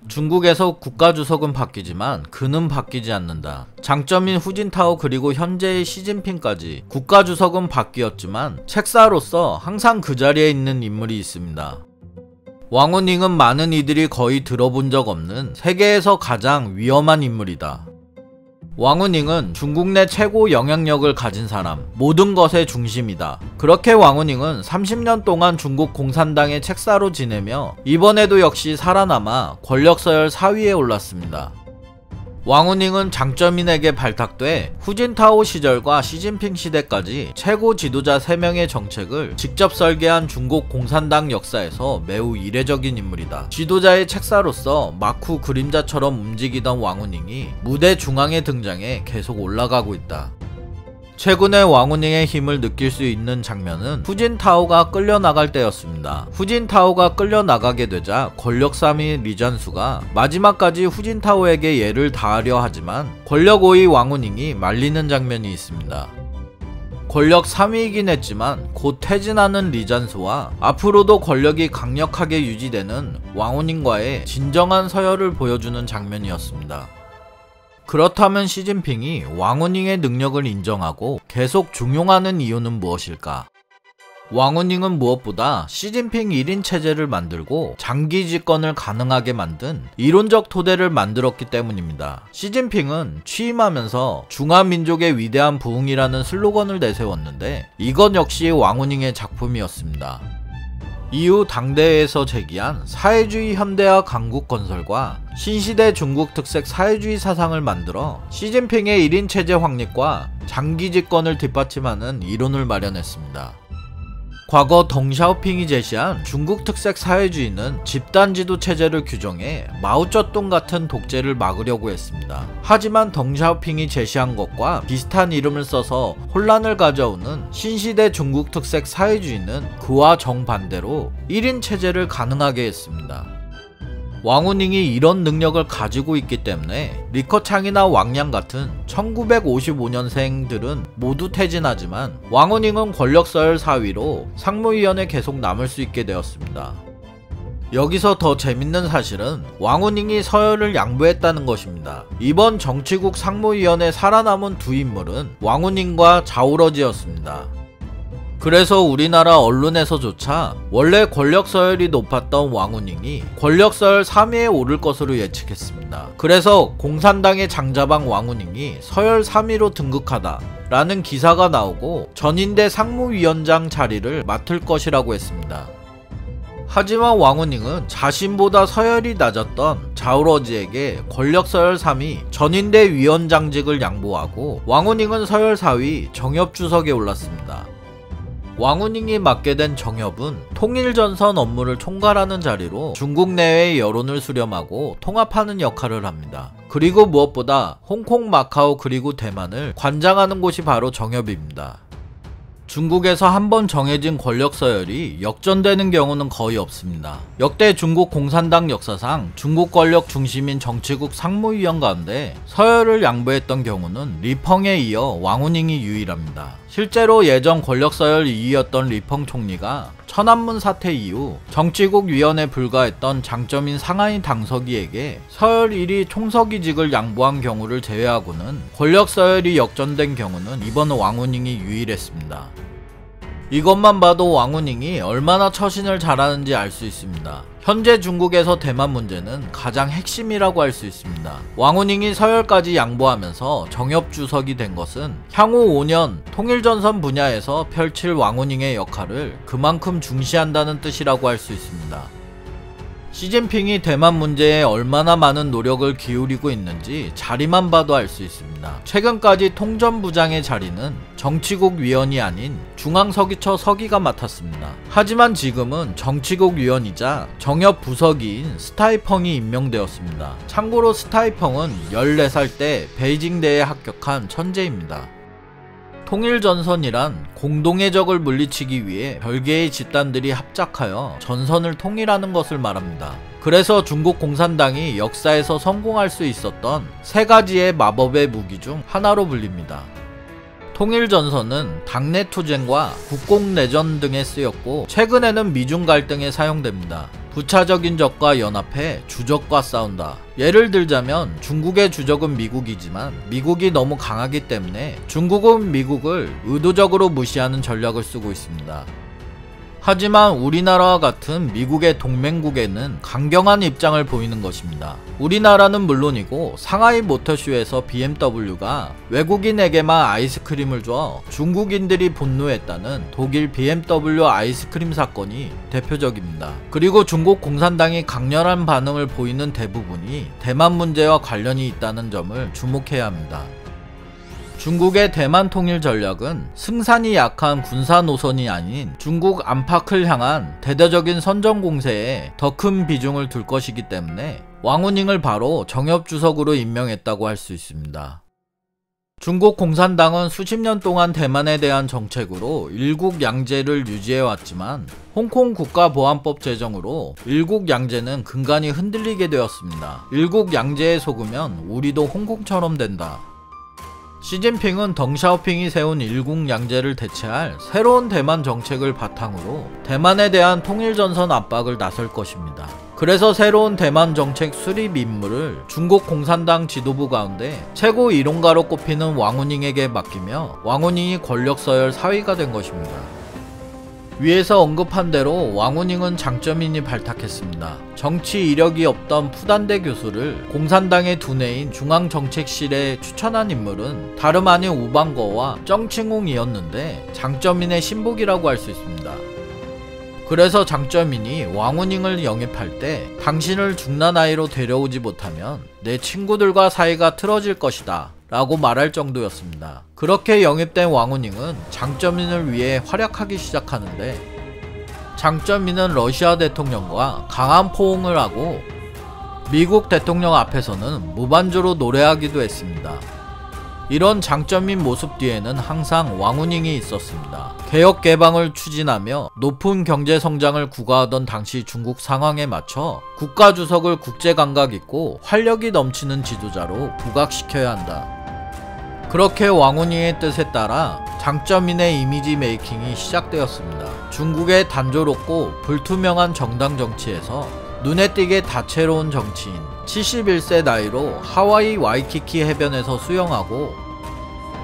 중국에서 국가주석은 바뀌지만 그는 바뀌지 않는다. 장점인 후진타오 그리고 현재의 시진핑까지 국가주석은 바뀌었지만 책사로서 항상 그 자리에 있는 인물이 있습니다. 왕후닝은 많은 이들이 거의 들어본 적 없는 세계에서 가장 위험한 인물이다. 왕후닝은 중국 내 최고 영향력을 가진 사람, 모든 것의 중심이다. 그렇게 왕후닝은 30년 동안 중국 공산당의 책사로 지내며 이번에도 역시 살아남아 권력 서열 4위에 올랐습니다. 왕후닝은 장점인에게 발탁돼 후진타오 시절과 시진핑 시대까지 최고 지도자 3명의 정책을 직접 설계한 중국 공산당 역사에서 매우 이례적인 인물이다. 지도자의 책사로서 마쿠 그림자처럼 움직이던 왕후닝이 무대 중앙에 등장해 계속 올라가고 있다. 최근에 왕후닝의 힘을 느낄 수 있는 장면은 후진타오가 끌려나갈 때였습니다. 후진타오가 끌려나가게 되자 권력 3위 리잔수가 마지막까지 후진타오에게 예를 다하려 하지만 권력 5위 왕후닝이 말리는 장면이 있습니다. 권력 3위이긴 했지만 곧 퇴진하는 리잔수와 앞으로도 권력이 강력하게 유지되는 왕후닝과의 진정한 서열을 보여주는 장면이었습니다. 그렇다면 시진핑이 왕후닝의 능력을 인정하고 계속 중용하는 이유는 무엇일까? 왕후닝은 무엇보다 시진핑 1인 체제를 만들고 장기 집권을 가능하게 만든 이론적 토대를 만들었기 때문입니다. 시진핑은 취임하면서 중화민족의 위대한 부흥이라는 슬로건을 내세웠는데 이것 역시 왕후닝의 작품이었습니다. 이후 당대회에서 제기한 사회주의 현대화 강국 건설과 신시대 중국 특색 사회주의 사상을 만들어 시진핑의 1인 체제 확립과 장기 집권을 뒷받침하는 이론을 마련했습니다. 과거 덩샤오핑이 제시한 중국 특색 사회주의는 집단지도 체제를 규정해 마오쩌둥 같은 독재를 막으려고 했습니다. 하지만 덩샤오핑이 제시한 것과 비슷한 이름을 써서 혼란을 가져오는 신시대 중국 특색 사회주의는 그와 정반대로 1인 체제를 가능하게 했습니다. 왕후닝이 이런 능력을 가지고 있기 때문에 리커창이나 왕양 같은 1955년생들은 모두 퇴진하지만 왕후닝은 권력 서열 4위로 상무위원에 계속 남을 수 있게 되었습니다. 여기서 더 재밌는 사실은 왕후닝이 서열을 양보했다는 것입니다. 이번 정치국 상무위원에 살아남은 두 인물은 왕후닝과 자오러지였습니다. 그래서 우리나라 언론에서조차 원래 권력 서열이 높았던 왕후닝이 권력 서열 3위에 오를 것으로 예측했습니다. 그래서 공산당의 장자방 왕후닝이 서열 3위로 등극하다 라는 기사가 나오고 전인대 상무위원장 자리를 맡을 것이라고 했습니다. 하지만 왕후닝은 자신보다 서열이 낮았던 자오러지에게 권력 서열 3위 전인대 위원장직을 양보하고 왕후닝은 서열 4위 정협주석에 올랐습니다. 왕후닝이 맡게 된 정협은 통일전선 업무를 총괄하는 자리로 중국 내외의 여론을 수렴하고 통합하는 역할을 합니다. 그리고 무엇보다 홍콩, 마카오 그리고 대만을 관장하는 곳이 바로 정협입니다. 중국에서 한번 정해진 권력 서열이 역전되는 경우는 거의 없습니다. 역대 중국 공산당 역사상 중국 권력 중심인 정치국 상무위원 가운데 서열을 양보했던 경우는 리펑에 이어 왕후닝이 유일합니다. 실제로 예전 권력 서열 2위였던 리펑 총리가 천안문 사태 이후 정치국 위원에 불과했던 장점인 상하이 당서기에게 서열 1위 총서기직을 양보한 경우를 제외하고는 권력 서열이 역전된 경우는 이번 왕후닝이 유일했습니다. 이것만 봐도 왕후닝이 얼마나 처신을 잘하는지 알 수 있습니다. 현재 중국에서 대만 문제는 가장 핵심이라고 할 수 있습니다. 왕후닝이 서열까지 양보하면서 정협주석이 된 것은 향후 5년 통일전선 분야에서 펼칠 왕후닝의 역할을 그만큼 중시한다는 뜻이라고 할 수 있습니다. 시진핑이 대만 문제에 얼마나 많은 노력을 기울이고 있는지 자리만 봐도 알 수 있습니다. 최근까지 통전부장의 자리는 정치국 위원이 아닌 중앙서기처 서기가 맡았습니다. 하지만 지금은 정치국 위원이자 정협 부서기인 스타이펑이 임명되었습니다. 참고로 스타이펑은 14살 때 베이징대에 합격한 천재입니다. 통일전선이란 공동의 적을 물리치기 위해 별개의 집단들이 합작하여 전선을 통일하는 것을 말합니다. 그래서 중국 공산당이 역사에서 성공할 수 있었던 3가지의 마법의 무기 중 하나로 불립니다. 통일전선은 당내 투쟁과 국공내전 등에 쓰였고 최근에는 미중 갈등에 사용됩니다. 부차적인 적과 연합해 주적과 싸운다. 예를 들자면 중국의 주적은 미국이지만 미국이 너무 강하기 때문에 중국은 미국을 의도적으로 무시하는 전략을 쓰고 있습니다. 하지만 우리나라와 같은 미국의 동맹국에는 강경한 입장을 보이는 것입니다. 우리나라는 물론이고 상하이 모터쇼에서 BMW가 외국인에게만 아이스크림을 줘 중국인들이 분노했다는 독일 BMW 아이스크림 사건이 대표적입니다. 그리고 중국 공산당이 강렬한 반응을 보이는 대부분이 대만 문제와 관련이 있다는 점을 주목해야 합니다. 중국의 대만 통일 전략은 승산이 약한 군사 노선이 아닌 중국 안팎을 향한 대대적인 선전 공세에 더 큰 비중을 둘 것이기 때문에 왕후닝을 바로 정협주석으로 임명했다고 할 수 있습니다. 중국 공산당은 수십 년 동안 대만에 대한 정책으로 일국양제를 유지해왔지만 홍콩 국가보안법 제정으로 일국양제는 근간이 흔들리게 되었습니다. 일국양제에 속으면 우리도 홍콩처럼 된다. 시진핑은 덩샤오핑이 세운 일국양제를 대체할 새로운 대만 정책을 바탕으로 대만에 대한 통일전선 압박을 나설 것입니다. 그래서 새로운 대만 정책 수립 임무를 중국 공산당 지도부 가운데 최고 이론가로 꼽히는 왕후닝에게 맡기며 왕후닝이 권력 서열 4위가 된 것입니다. 위에서 언급한 대로 왕후닝은 장쩌민이 발탁했습니다. 정치 이력이 없던 푸단대 교수를 공산당의 두뇌인 중앙정책실에 추천한 인물은 다름 아닌 우방거와 정칭웅이었는데 장쩌민의 신복이라고 할 수 있습니다. 그래서 장쩌민이 왕후닝을 영입할 때 당신을 중나라이로 데려오지 못하면 내 친구들과 사이가 틀어질 것이다 라고 말할 정도였습니다. 그렇게 영입된 왕후닝은 장쩌민을 위해 활약하기 시작하는데 장쩌민은 러시아 대통령과 강한 포옹을 하고 미국 대통령 앞에서는 무반주로 노래하기도 했습니다. 이런 장쩌민 모습 뒤에는 항상 왕후닝이 있었습니다. 개혁 개방을 추진하며 높은 경제 성장을 구가하던 당시 중국 상황에 맞춰 국가주석을 국제감각 있고 활력이 넘치는 지도자로 부각시켜야 한다. 그렇게 왕후닝의 뜻에 따라 장쩌민의 이미지 메이킹이 시작되었습니다. 중국의 단조롭고 불투명한 정당 정치에서 눈에 띄게 다채로운 정치인, 71세 나이로 하와이 와이키키 해변에서 수영하고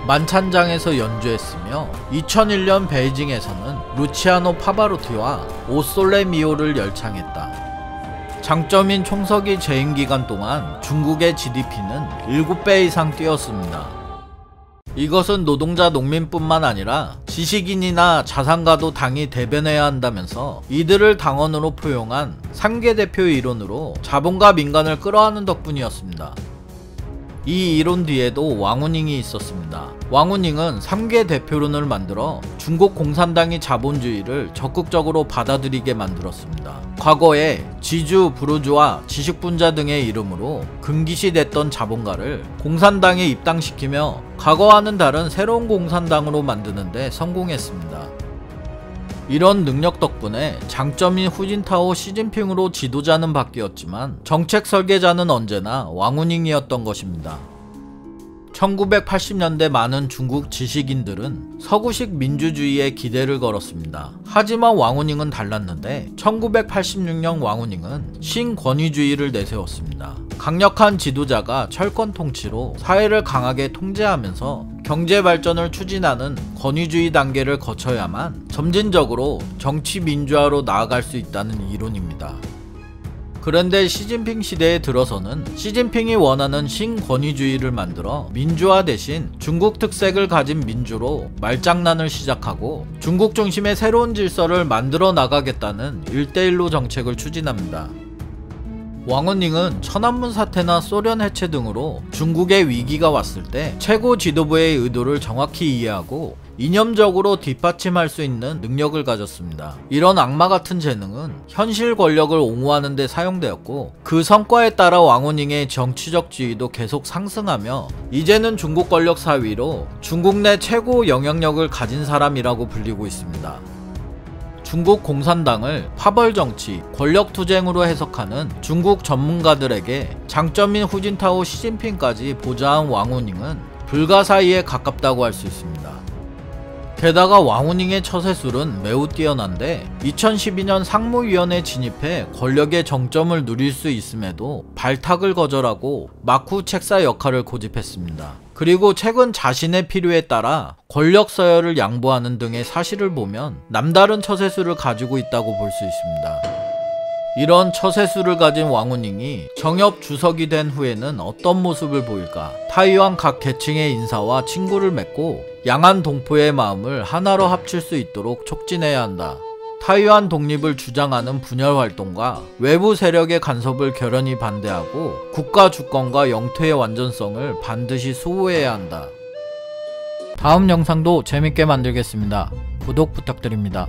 만찬장에서 연주했으며 2001년 베이징에서는 루치아노 파바로티와 오솔레 미오를 열창했다. 장쩌민 총서기 재임 기간 동안 중국의 GDP는 7배 이상 뛰었습니다. 이것은 노동자 농민뿐만 아니라 지식인이나 자산가도 당이 대변해야 한다면서 이들을 당원으로 포용한 3개 대표 이론으로 자본과 민간을 끌어안는 덕분이었습니다. 이 이론 뒤에도 왕후닝이 있었습니다. 왕후닝은 3개 대표론을 만들어 중국 공산당이 자본주의를 적극적으로 받아들이게 만들었습니다. 과거에 지주, 부르주아, 지식분자 등의 이름으로 금기시됐던 자본가를 공산당에 입당시키며 과거와는 다른 새로운 공산당으로 만드는데 성공했습니다. 이런 능력 덕분에 장쩌민, 후진타오, 시진핑으로 지도자는 바뀌었지만 정책 설계자는 언제나 왕후닝이었던 것입니다. 1980년대 많은 중국 지식인들은 서구식 민주주의에 기대를 걸었습니다. 하지만 왕후닝은 달랐는데 1986년 왕후닝은 신권위주의를 내세웠습니다. 강력한 지도자가 철권 통치로 사회를 강하게 통제하면서 경제 발전을 추진하는 권위주의 단계를 거쳐야만 점진적으로 정치 민주화로 나아갈 수 있다는 이론입니다. 그런데 시진핑 시대에 들어서는 시진핑이 원하는 신권위주의를 만들어 민주화 대신 중국 특색을 가진 민주로 말장난을 시작하고 중국 중심의 새로운 질서를 만들어 나가겠다는 1대1로 정책을 추진합니다. 왕후닝은 천안문 사태나 소련 해체 등으로 중국의 위기가 왔을 때 최고 지도부의 의도를 정확히 이해하고 이념적으로 뒷받침할 수 있는 능력을 가졌습니다. 이런 악마 같은 재능은 현실 권력을 옹호하는 데 사용되었고 그 성과에 따라 왕후닝의 정치적 지위도 계속 상승하며 이제는 중국 권력 4위로 중국 내 최고 영향력을 가진 사람이라고 불리고 있습니다. 중국 공산당을 파벌정치, 권력투쟁으로 해석하는 중국 전문가들에게 장쩌민, 후진타오, 시진핑까지 보좌한 왕후닝은 불가사의에 가깝다고 할 수 있습니다. 게다가 왕후닝의 처세술은 매우 뛰어난데 2012년 상무위원에 진입해 권력의 정점을 누릴 수 있음에도 발탁을 거절하고 막후 책사 역할을 고집했습니다. 그리고 최근 자신의 필요에 따라 권력 서열을 양보하는 등의 사실을 보면 남다른 처세술을 가지고 있다고 볼 수 있습니다. 이런 처세술을 가진 왕후닝이 정엽 주석이 된 후에는 어떤 모습을 보일까? 타이완 각 계층의 인사와 친구를 맺고 양안 동포의 마음을 하나로 합칠 수 있도록 촉진해야 한다. 타이완 독립을 주장하는 분열 활동과 외부 세력의 간섭을 결연히 반대하고 국가 주권과 영토의 완전성을 반드시 수호해야 한다. 다음 영상도 재밌게 만들겠습니다. 구독 부탁드립니다.